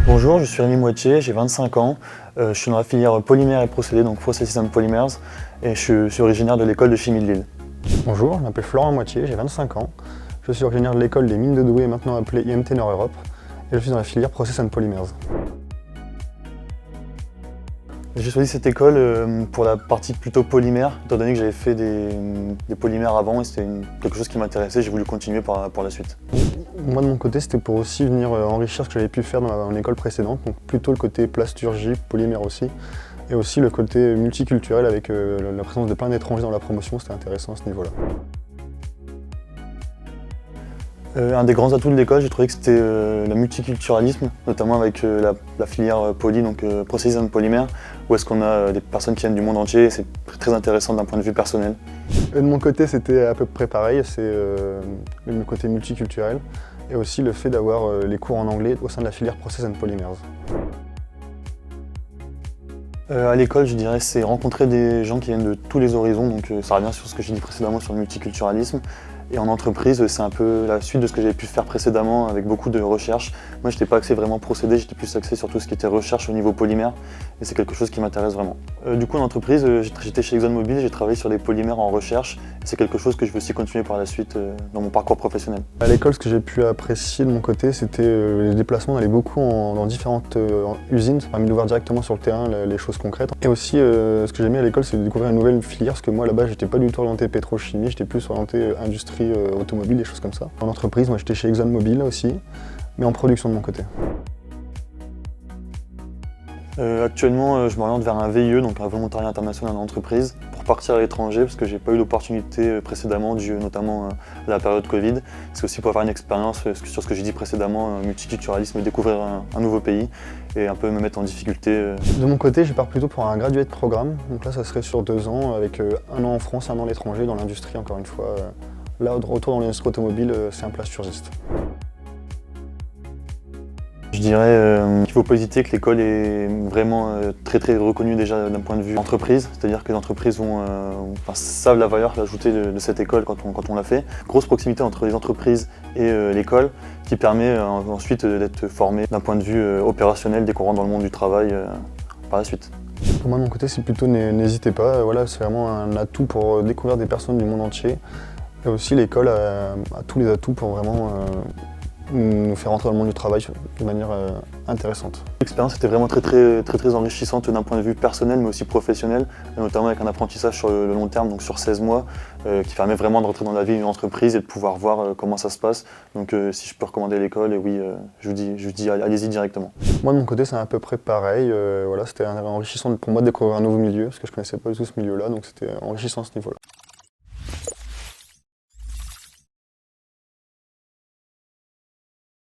Bonjour, je suis Rémi Moitié, j'ai 25 ans. Je suis dans la filière polymères et procédés, donc Processes and Polymers, et je suis originaire de l'école de chimie de Lille. Bonjour, je m'appelle Florent Moitié, j'ai 25 ans. Je suis originaire de l'école des mines de Douai, maintenant appelée IMT Nord-Europe, et je suis dans la filière Process and Polymers. J'ai choisi cette école pour la partie plutôt polymère, étant donné que j'avais fait des polymères avant et c'était quelque chose qui m'intéressait, j'ai voulu continuer pour la suite. Moi de mon côté, c'était pour aussi venir enrichir ce que j'avais pu faire dans l'école précédente, donc plutôt le côté plasturgie, polymère aussi, et aussi le côté multiculturel avec la présence de plein d'étrangers dans la promotion, c'était intéressant à ce niveau-là. Un des grands atouts de l'école, j'ai trouvé que c'était le multiculturalisme, notamment avec la filière poly, donc Processes and Polymers, où est-ce qu'on a des personnes qui viennent du monde entier et c'est très intéressant d'un point de vue personnel. De mon côté, c'était à peu près pareil, c'est le côté multiculturel et aussi le fait d'avoir les cours en anglais au sein de la filière Process and Polymers. À l'école, je dirais, c'est rencontrer des gens qui viennent de tous les horizons, donc ça revient sur ce que j'ai dit précédemment sur le multiculturalisme. Et en entreprise, c'est un peu la suite de ce que j'avais pu faire précédemment avec beaucoup de recherche. Moi, je n'étais pas axé vraiment procédé, j'étais plus axé sur tout ce qui était recherche au niveau polymère. Et c'est quelque chose qui m'intéresse vraiment. Du coup, en entreprise, j'étais chez ExxonMobil, j'ai travaillé sur des polymères en recherche. Et c'est quelque chose que je veux aussi continuer par la suite dans mon parcours professionnel. À l'école, ce que j'ai pu apprécier de mon côté, c'était les déplacements. On allait beaucoup dans différentes usines, ça permet de voir directement sur le terrain les choses concrètes. Et aussi, ce que j'aimais à l'école, c'est de découvrir une nouvelle filière, parce que moi, là-bas, j'étais pas du tout orienté pétrochimie, j'étais plus orienté industrie automobile, des choses comme ça. En entreprise, moi, j'étais chez ExxonMobil aussi, mais en production de mon côté. Actuellement, je m'oriente vers un VIE, donc un volontariat international en entreprise, pour partir à l'étranger, parce que j'ai pas eu l'opportunité précédemment, dû notamment à la période Covid. C'est aussi pour avoir une expérience sur ce que j'ai dit précédemment, multiculturalisme, découvrir un nouveau pays et un peu me mettre en difficulté. De mon côté, je pars plutôt pour un graduate programme, donc là ça serait sur 2 ans, avec 1 an en France, 1 an à l'étranger, dans l'industrie encore une fois. Là, retour dans l'industrie automobile, c'est un plasturgiste. Je dirais qu'il ne faut pas hésiter, que l'école est vraiment très reconnue déjà d'un point de vue entreprise, c'est-à-dire que les entreprises savent la valeur ajoutée de cette école quand on l'a fait. Grosse proximité entre les entreprises et l'école qui permet ensuite d'être formé d'un point de vue opérationnel dès qu'on rentre dans le monde du travail par la suite. Pour moi de mon côté, c'est plutôt n'hésitez pas, voilà, c'est vraiment un atout pour découvrir des personnes du monde entier. Et aussi l'école a tous les atouts pour vraiment nous faire entrer dans le monde du travail de manière intéressante. L'expérience était vraiment très enrichissante d'un point de vue personnel mais aussi professionnel, notamment avec un apprentissage sur le long terme, donc sur 16 mois, qui permet vraiment de rentrer dans la vie d'une entreprise et de pouvoir voir comment ça se passe. Donc si je peux recommander l'école, oui, je vous dis allez-y directement. Moi de mon côté c'est à peu près pareil, voilà, c'était enrichissant pour moi de découvrir un nouveau milieu, parce que je ne connaissais pas du tout ce milieu-là, donc c'était enrichissant à ce niveau-là.